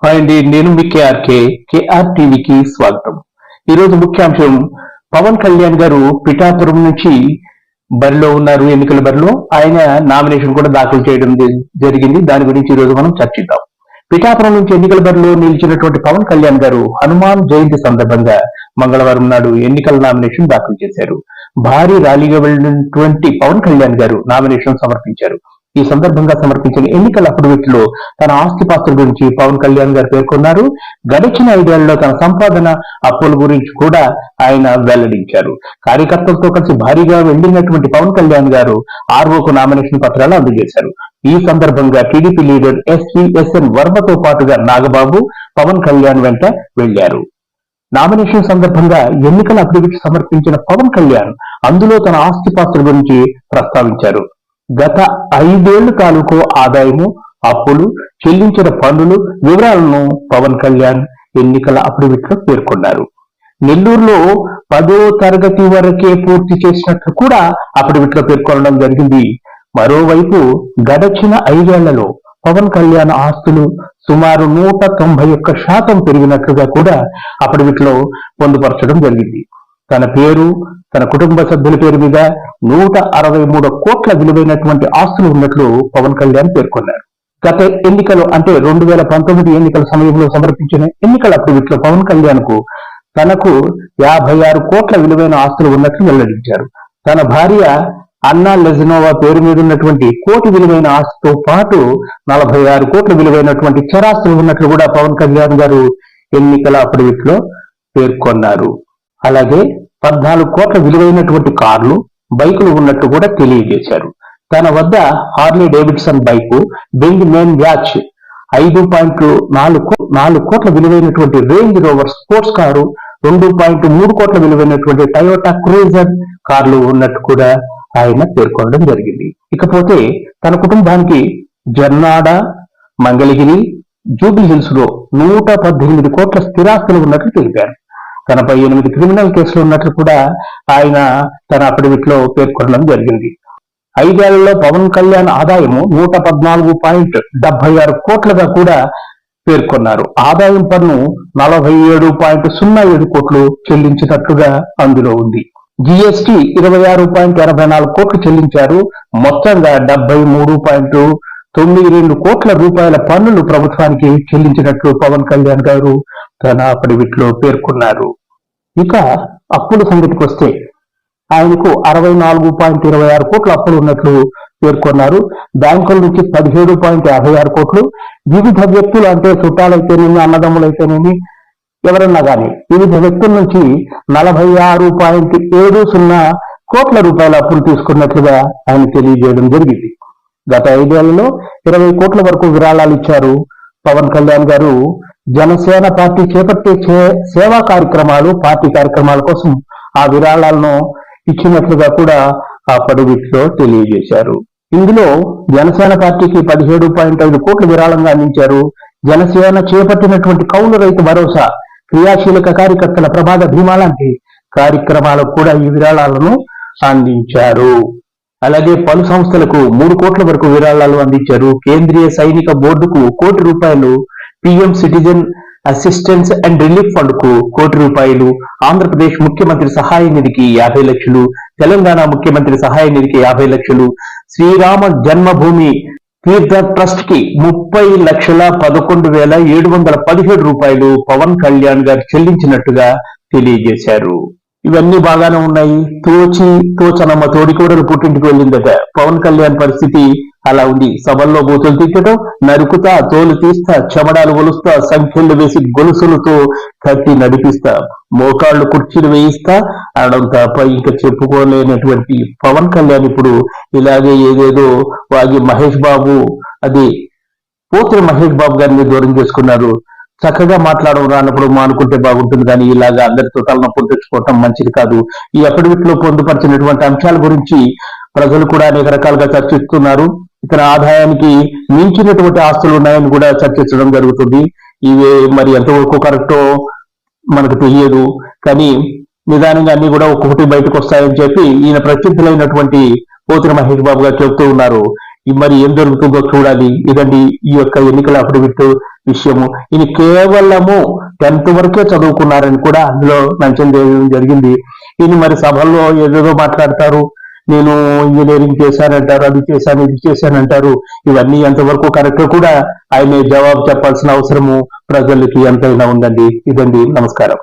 Hi అండి, నేను మీ KR టీవీకి స్వాగతం. ఈరోజు ముఖ్యాంశం, పవన్ కళ్యాణ్ గారు పిఠాపురం నుంచి బరిలో ఉన్నారు, ఎన్నికల బరిలో. ఆయన నామినేషన్ కూడా దాఖలు చేయడం జరిగింది. దాని గురించి ఈ రోజు మనం చర్చిద్దాం. పిఠాపురం నుంచి ఎన్నికల బరిలో నిలిచినటువంటి పవన్ కళ్యాణ్ గారు హనుమాన్ జయంతి సందర్భంగా మంగళవారం నాడు ఎన్నికల నామినేషన్ దాఖలు చేశారు. భారీ ర్యాలీగా వెళ్ళినటువంటి పవన్ కళ్యాణ్ గారు నామినేషన్ సమర్పించారు. ఈ సందర్భంగా సమర్పించిన ఎన్నికల అఫిడవిట్లో తన ఆస్తిపాస్తుల గురించి పవన్ కళ్యాణ్ గారు పేర్కొన్నారు. గడిచిన 5 ఏళ్లలో తన సంపాదన, అప్పుల గురించి కూడా ఆయన వెల్లడించారు. కార్యకర్తలతో కలిసి భారీగా వెళ్లినటువంటి పవన్ కళ్యాణ్ గారు ఆర్ఓకు నామినేషన్ పత్రాలు అందజేశారు. ఈ సందర్భంగా టీడీపీ లీడర్ ఎస్ఎన్ వర్మతో పాటుగా నాగబాబు పవన్ కళ్యాణ్ వెంట వెళ్లారు. నామినేషన్ సందర్భంగా ఎన్నికల అఫిడవిట్ సమర్పించిన పవన్ కళ్యాణ్ అందులో తన ఆస్తిపాస్తుల గురించి ప్రస్తావించారు. గత 5 ఏళ్ల తాలూకు ఆదాయము, అప్పులు, చెల్లించిన పన్నులు వివరాలను పవన్ కళ్యాణ్ ఎన్నికల అఫిడవిట్ లో పేర్కొన్నారు. నెల్లూరులో 10వ తరగతి వరకే పూర్తి చేసినట్లు కూడా అఫిడవిట్ లో పేర్కొనడం జరిగింది. మరోవైపు గడచిన 5 ఏళ్లలో పవన్ కళ్యాణ్ ఆస్తులు సుమారు 191% పెరిగినట్లుగా కూడా అఫిడవిట్ లో పొందుపరచడం జరిగింది. తన పేరు, తన కుటుంబ సభ్యుల పేరు మీద 163 కోట్ల విలువైనటువంటి ఆస్తులు ఉన్నట్లు పవన్ కళ్యాణ్ పేర్కొన్నారు. గత ఎన్నికలు అంటే 2019 ఎన్నికల సమయంలో సమర్పించిన ఎన్నికల అఫిడవిట్ లో పవన్ కళ్యాణ్ కు తనకు 56 కోట్ల విలువైన ఆస్తులు ఉన్నట్లు వెల్లడించారు. తన భార్య అన్నా లెజినోవా పేరు మీద ఉన్నటువంటి కోటి విలువైన ఆస్తితో పాటు 46 కోట్ల విలువైనటువంటి చరాస్తులు ఉన్నట్లు కూడా పవన్ కళ్యాణ్ గారు ఎన్నికల అఫిడవిట్ లో పేర్కొన్నారు. అలాగే 14 కోట్ల విలువైనటువంటి కార్లు, బైకులు ఉన్నట్టు కూడా తెలియజేశారు. తన వద్ద హార్లీ డేవిడ్సన్ బైకు, బెంజ్ మేన్ వ్యాచ్, 5.4 కోట్ల విలువైనటువంటి రేంజ్ రోవర్ స్పోర్ట్స్ కారు, 2.3 కోట్ల విలువైనటువంటి టయోటా క్రూజర్ కార్లు ఉన్నట్టు కూడా ఆయన పేర్కొనడం జరిగింది. ఇకపోతే తన కుటుంబానికి జర్నాడ, మంగళగిరి, జూబ్లీ హిల్స్ లో 118 కోట్ల స్థిరాస్తులు ఉన్నట్లు తెలిపారు. తనపై 8 క్రిమినల్ కేసులు ఉన్నట్లు కూడా ఆయన తన అఫిడవిట్ లో పేర్కొనడం జరిగింది. 5 ఏళ్లలో పవన్ కళ్యాణ్ ఆదాయము 114.76 కోట్లుగా కూడా పేర్కొన్నారు. ఆదాయం పన్ను 47.07 కోట్లు చెల్లించినట్లుగా అందులో ఉంది. జిఎస్టి 26.84 కోట్లు చెల్లించారు. మొత్తంగా 73.92 కోట్ల రూపాయల పన్నులు ప్రభుత్వానికి చెల్లించినట్లు పవన్ కళ్యాణ్ గారు తన అఫిడవిట్ లో పేర్కొన్నారు. ఇక అప్పుల సంగతికి వస్తే ఆయనకు 64.26 కోట్ల అప్పులు ఉన్నట్లు పేర్కొన్నారు. బ్యాంకుల నుంచి 17.56 కోట్లు, వివిధ వ్యక్తులు అంటే చుట్టాలైతేనేమి, అన్నదమ్ములైతేనేమి, ఎవరన్నా కానీ వివిధ వ్యక్తుల నుంచి 46.70 కోట్ల రూపాయల అప్పులు తీసుకున్నట్లుగా ఆయన తెలియజేయడం జరిగింది. గత 5 ఏళ్లలో 20 కోట్ల వరకు విరాళాలు ఇచ్చారు పవన్ కళ్యాణ్ గారు. జనసేన పార్టీ చేపట్టే సేవా కార్యక్రమాలు, పార్టీ కార్యక్రమాల కోసం ఆ విరాళాలను ఇచ్చినట్లుగా కూడా ఆ అఫిడవిట్ లో తెలియజేశారు. ఇందులో జనసేన పార్టీకి 17.5 కోట్ల విరాళంగా అందించారు. జనసేన చేపట్టినటువంటి కౌలు రైతు భరోసా, క్రియాశీలక కార్యకర్తల ప్రమాద బీమా లాంటి కార్యక్రమాలకు కూడా ఈ విరాళాలను అందించారు. అలాగే పలు సంస్థలకు 3 కోట్ల వరకు విరాళాలు అందించారు. కేంద్రీయ సైనిక బోర్డుకు 1 కోటి రూపాయలు, PM citizen assistance and relief fund కు 1 కోటి రూపాయలు, ఆంధ్రప్రదేశ్ ముఖ్యమంత్రి సహాయ నిధికి 50 లక్షలు, తెలంగాణ ముఖ్యమంత్రి సహాయ నిధికి 50 లక్షలు, శ్రీరామ జన్మభూమి తీర్థ ట్రస్ట్ కి 30,11,717 రూపాయలు పవన్ కళ్యాణ్ గారు చెల్లించినట్టుగా తెలియజేశారు. ఇవన్నీ బాగానే ఉన్నాయి. తోచనమ్మ తోడికోడలు పుట్టింటికి వెళ్ళిందట. పవన్ కళ్యాణ్ పరిస్థితి అలా ఉంది. సభల్లో బూతులు తిట్టడం, నరుకుతా, తోలు తీస్తా, చెమడాలు ఒలుస్తా, సంఖ్యలు వేసి గొలుసులతో కట్టి నడిపిస్తా, మోకాళ్లు కుర్చీలు వేయిస్తా అనడం తప్ప ఇంకా చెప్పుకోలేనటువంటి పవన్ కళ్యాణ్ ఇప్పుడు ఇలాగే ఏదేదో వాగి మహేష్ బాబు, అది పోతుల మహేష్ బాబు గారిని దూరం చేసుకున్నారు. చక్కగా మాట్లాడడం రానప్పుడు మానుకుంటే బాగుంటుంది, కానీ ఇలాగా అందరితో తలనొప్పులు తెచ్చుకోవటం మంచిది కాదు. ఈ అఫిడవిట్ లో పొందుపరిచినటువంటి అంశాల గురించి ప్రజలు కూడా అనేక రకాలుగా చర్చిస్తున్నారు. ఇతర ఆదాయానికి మించినటువంటి ఆస్తులు ఉన్నాయని కూడా చర్చించడం జరుగుతుంది. ఇవి మరి ఎంతవరకు కరెక్టో మనకు తెలియదు, కానీ నిదానంగా అన్ని కూడా ఒక్కొక్కటి బయటకు వస్తాయని చెప్పి ఈయన ప్రత్యర్థులైనటువంటి పోతుల మహేష్ బాబు గారు చెబుతూ ఉన్నారు. మరి ఏం జరుగుతుందో చూడాలి. ఇదండి ఈ యొక్క ఎన్నికల అఫిడవిట్ విషయము. ఇది కేవలము 10th వరకే చదువుకున్నారని కూడా అందులో మెన్షన్ చేయడం జరిగింది. ఇది మరి సభల్లో ఏదేదో మాట్లాడతారు, నేను ఇంజనీరింగ్ చేశానంటారు, అది చేశాను, ఇది చేశానంటారు. ఇవన్నీ ఎంతవరకు కరెక్ట్ కూడా ఆయన జవాబు చెప్పాల్సిన అవసరము ప్రజలకి ఎంతైనా ఉందండి. ఇదండి, నమస్కారం.